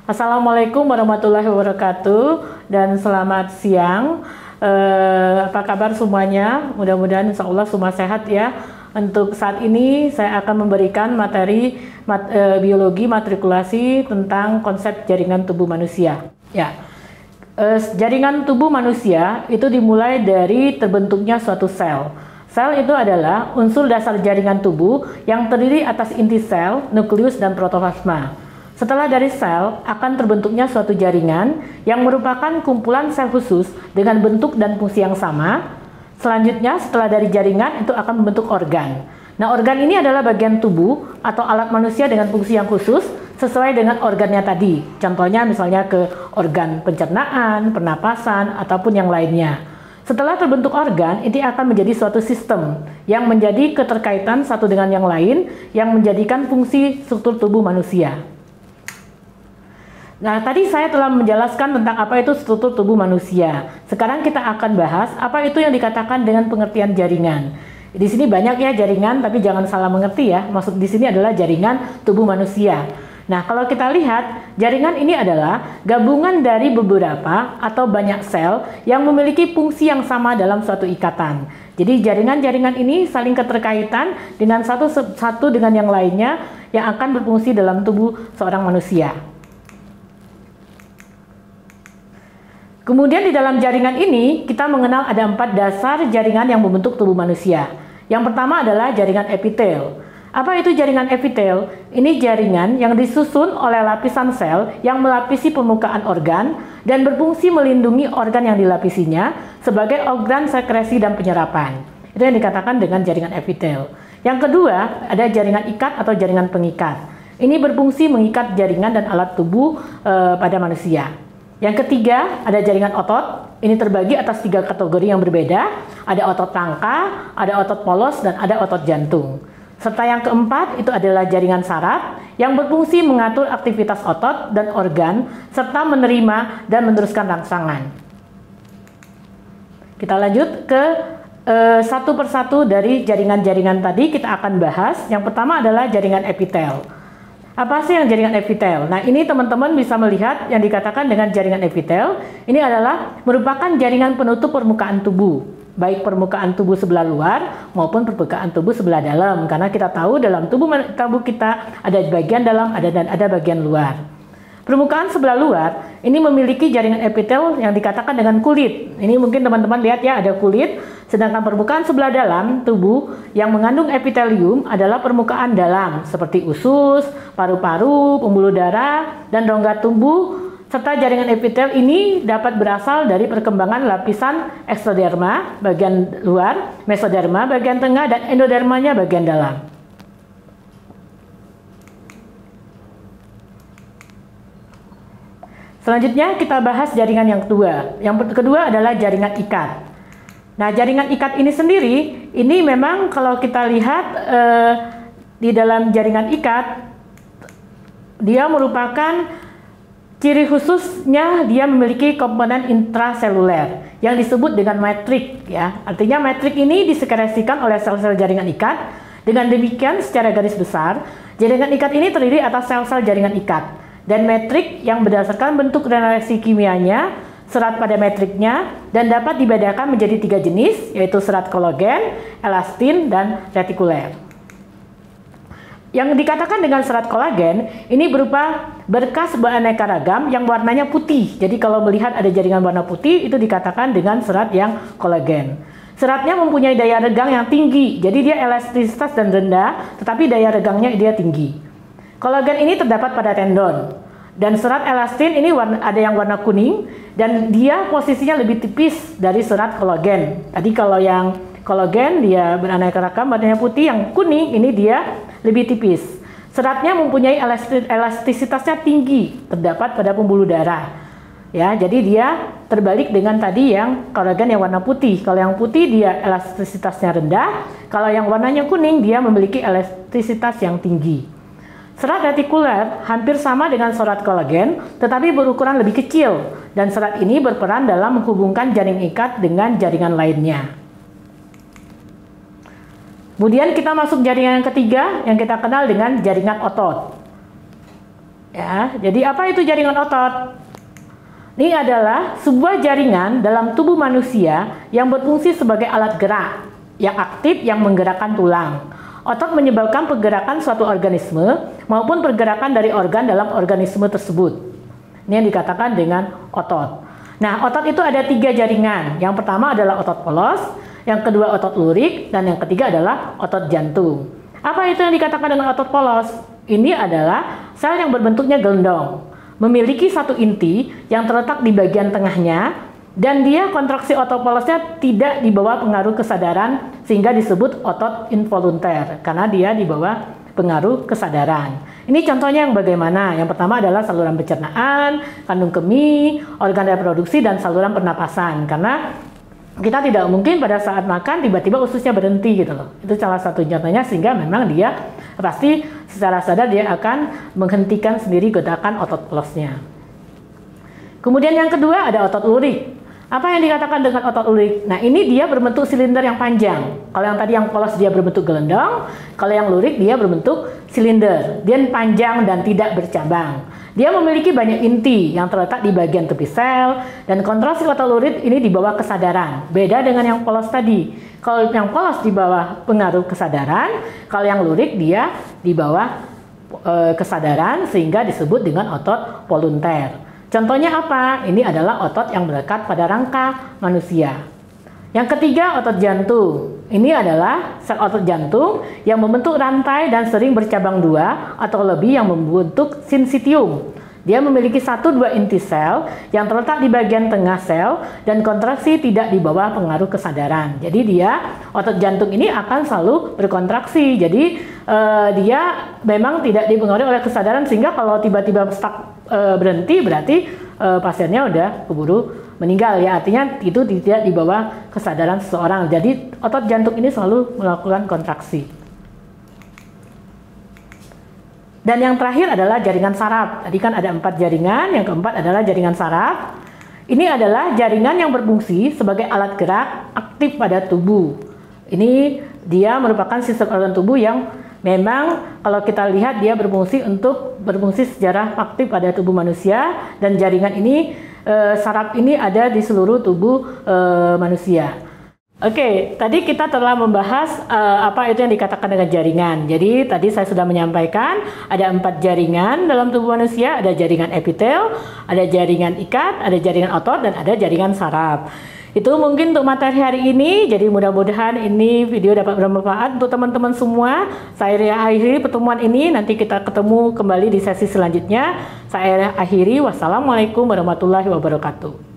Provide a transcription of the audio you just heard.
Assalamualaikum warahmatullahi wabarakatuh dan selamat siang. Apa kabar semuanya? Mudah-mudahan insya Allah semua sehat ya. Untuk saat ini saya akan memberikan materi biologi matrikulasi tentang konsep jaringan tubuh manusia. Ya, jaringan tubuh manusia itu dimulai dari terbentuknya suatu sel. Sel itu adalah unsur dasar jaringan tubuh yang terdiri atas inti sel, nukleus, dan protoplasma. Setelah dari sel akan terbentuknya suatu jaringan yang merupakan kumpulan sel khusus dengan bentuk dan fungsi yang sama. Selanjutnya setelah dari jaringan itu akan membentuk organ. Nah, organ ini adalah bagian tubuh atau alat manusia dengan fungsi yang khusus sesuai dengan organnya tadi. Contohnya misalnya ke organ pencernaan, pernapasan, ataupun yang lainnya. Setelah terbentuk organ, ini akan menjadi suatu sistem yang menjadi keterkaitan satu dengan yang lain yang menjadikan fungsi struktur tubuh manusia. Nah, tadi saya telah menjelaskan tentang apa itu struktur tubuh manusia. Sekarang kita akan bahas apa itu yang dikatakan dengan pengertian jaringan. Di sini banyak ya jaringan, tapi jangan salah mengerti ya. Maksud di sini adalah jaringan tubuh manusia. Nah, kalau kita lihat, jaringan ini adalah gabungan dari beberapa atau banyak sel yang memiliki fungsi yang sama dalam suatu ikatan. Jadi jaringan-jaringan ini saling keterkaitan dengan satu dengan yang lainnya yang akan berfungsi dalam tubuh seorang manusia. Kemudian di dalam jaringan ini kita mengenal ada 4 dasar jaringan yang membentuk tubuh manusia. Yang pertama adalah jaringan epitel. Apa itu jaringan epitel? Ini jaringan yang disusun oleh lapisan sel yang melapisi permukaan organ dan berfungsi melindungi organ yang dilapisinya sebagai organ sekresi dan penyerapan. Itu yang dikatakan dengan jaringan epitel. Yang kedua ada jaringan ikat atau jaringan pengikat. Ini berfungsi mengikat jaringan dan alat tubuh pada manusia. Yang ketiga, ada jaringan otot. Ini terbagi atas 3 kategori yang berbeda. Ada otot rangka, ada otot polos, dan ada otot jantung. Serta yang keempat, itu adalah jaringan saraf yang berfungsi mengatur aktivitas otot dan organ, serta menerima dan meneruskan rangsangan. Kita lanjut ke satu persatu dari jaringan-jaringan tadi kita akan bahas. Yang pertama adalah jaringan epitel. Apa sih yang jaringan epitel? Nah, ini teman-teman bisa melihat yang dikatakan dengan jaringan epitel. Ini adalah merupakan jaringan penutup permukaan tubuh, baik permukaan tubuh sebelah luar maupun permukaan tubuh sebelah dalam. Karena kita tahu dalam tubuh kita ada bagian dalam dan ada bagian luar. Permukaan sebelah luar ini memiliki jaringan epitel yang dikatakan dengan kulit. Ini mungkin teman-teman lihat ya, ada kulit. Sedangkan permukaan sebelah dalam tubuh yang mengandung epitelium adalah permukaan dalam seperti usus, paru-paru, pembuluh darah, dan rongga tubuh. Serta jaringan epitel ini dapat berasal dari perkembangan lapisan ektoderma bagian luar, mesoderma bagian tengah, dan endodermanya bagian dalam. Selanjutnya kita bahas jaringan yang kedua. Yang kedua adalah jaringan ikat. Nah, jaringan ikat ini sendiri, ini memang kalau kita lihat di dalam jaringan ikat, dia merupakan ciri khususnya dia memiliki komponen intraseluler yang disebut dengan matrik ya. Artinya matrik ini disekresikan oleh sel-sel jaringan ikat. Dengan demikian secara garis besar, jaringan ikat ini terdiri atas sel-sel jaringan ikat. Dan matrik yang berdasarkan bentuk dan reaksi kimianya, serat pada matriknya, dan dapat dibedakan menjadi 3 jenis, yaitu serat kolagen, elastin, dan retikuler. Yang dikatakan dengan serat kolagen, ini berupa berkas beraneka ragam yang warnanya putih. Jadi kalau melihat ada jaringan warna putih, itu dikatakan dengan serat yang kolagen. Seratnya mempunyai daya regang yang tinggi, jadi dia elastisitas dan rendah, tetapi daya regangnya dia tinggi. Kolagen ini terdapat pada tendon, dan serat elastin ini ada yang warna kuning, dan dia posisinya lebih tipis dari serat kolagen. Tadi kalau yang kolagen dia beraneka ragam warnanya putih, yang kuning ini dia lebih tipis. Seratnya mempunyai elastisitasnya tinggi, terdapat pada pembuluh darah. Ya, jadi dia terbalik dengan tadi yang kolagen yang warna putih. Kalau yang putih dia elastisitasnya rendah, kalau yang warnanya kuning dia memiliki elastisitas yang tinggi. Serat retikuler hampir sama dengan serat kolagen, tetapi berukuran lebih kecil, dan serat ini berperan dalam menghubungkan jaring ikat dengan jaringan lainnya. Kemudian kita masuk jaringan yang ketiga yang kita kenal dengan jaringan otot. Ya, jadi apa itu jaringan otot? Ini adalah sebuah jaringan dalam tubuh manusia yang berfungsi sebagai alat gerak yang aktif yang menggerakkan tulang. Otot menyebabkan pergerakan suatu organisme maupun pergerakan dari organ dalam organisme tersebut. Ini yang dikatakan dengan otot. Nah, otot itu ada 3 jaringan. Yang pertama adalah otot polos, yang kedua otot lurik, dan yang ketiga adalah otot jantung. Apa itu yang dikatakan dengan otot polos? Ini adalah sel yang berbentuknya gelendong, memiliki satu inti yang terletak di bagian tengahnya, dan dia kontraksi otot polosnya tidak di bawah pengaruh kesadaran sehingga disebut otot involunter karena dia di bawah pengaruh kesadaran. Ini contohnya yang bagaimana? Yang pertama adalah saluran pencernaan, kandung kemih, organ reproduksi, dan saluran pernapasan. Karena kita tidak mungkin pada saat makan tiba-tiba ususnya berhenti gitu loh. Itu salah satu contohnya, sehingga memang dia pasti secara sadar dia akan menghentikan sendiri gerakan otot polosnya. Kemudian yang kedua ada otot lurik. Apa yang dikatakan dengan otot lurik? Nah, ini dia berbentuk silinder yang panjang. Kalau yang tadi yang polos dia berbentuk gelendong, kalau yang lurik dia berbentuk silinder. Dia panjang dan tidak bercabang. Dia memiliki banyak inti yang terletak di bagian tepi sel, dan kontraksi otot lurik ini di bawah kesadaran. Beda dengan yang polos tadi. Kalau yang polos di bawah pengaruh kesadaran, kalau yang lurik dia di bawah kesadaran sehingga disebut dengan otot volunter. Contohnya apa? Ini adalah otot yang melekat pada rangka manusia. Yang ketiga, otot jantung. Ini adalah sel otot jantung yang membentuk rantai dan sering bercabang 2 atau lebih yang membentuk sinsitium. Dia memiliki 1-2 inti sel yang terletak di bagian tengah sel dan kontraksi tidak di bawah pengaruh kesadaran. Jadi otot jantung ini akan selalu berkontraksi. Jadi dia memang tidak dipengaruhi oleh kesadaran, sehingga kalau tiba-tiba stuck berhenti berarti pasiennya udah keburu meninggal ya. Artinya itu tidak di bawah kesadaran seseorang. Jadi otot jantung ini selalu melakukan kontraksi. Dan yang terakhir adalah jaringan saraf. Tadi kan ada 4 jaringan, yang keempat adalah jaringan saraf. Ini adalah jaringan yang berfungsi sebagai alat gerak aktif pada tubuh. Ini dia merupakan sistem organ tubuh yang memang kalau kita lihat dia berfungsi secara aktif pada tubuh manusia, dan jaringan ini saraf ini ada di seluruh tubuh manusia. Oke, tadi kita telah membahas apa itu yang dikatakan dengan jaringan. Jadi tadi saya sudah menyampaikan ada 4 jaringan dalam tubuh manusia. Ada jaringan epitel, ada jaringan ikat, ada jaringan otot, dan ada jaringan saraf. Itu mungkin untuk materi hari ini. Jadi mudah-mudahan ini video dapat bermanfaat untuk teman-teman semua. Saya akhiri pertemuan ini. Nanti kita ketemu kembali di sesi selanjutnya. Saya akhiri. Wassalamualaikum warahmatullahi wabarakatuh.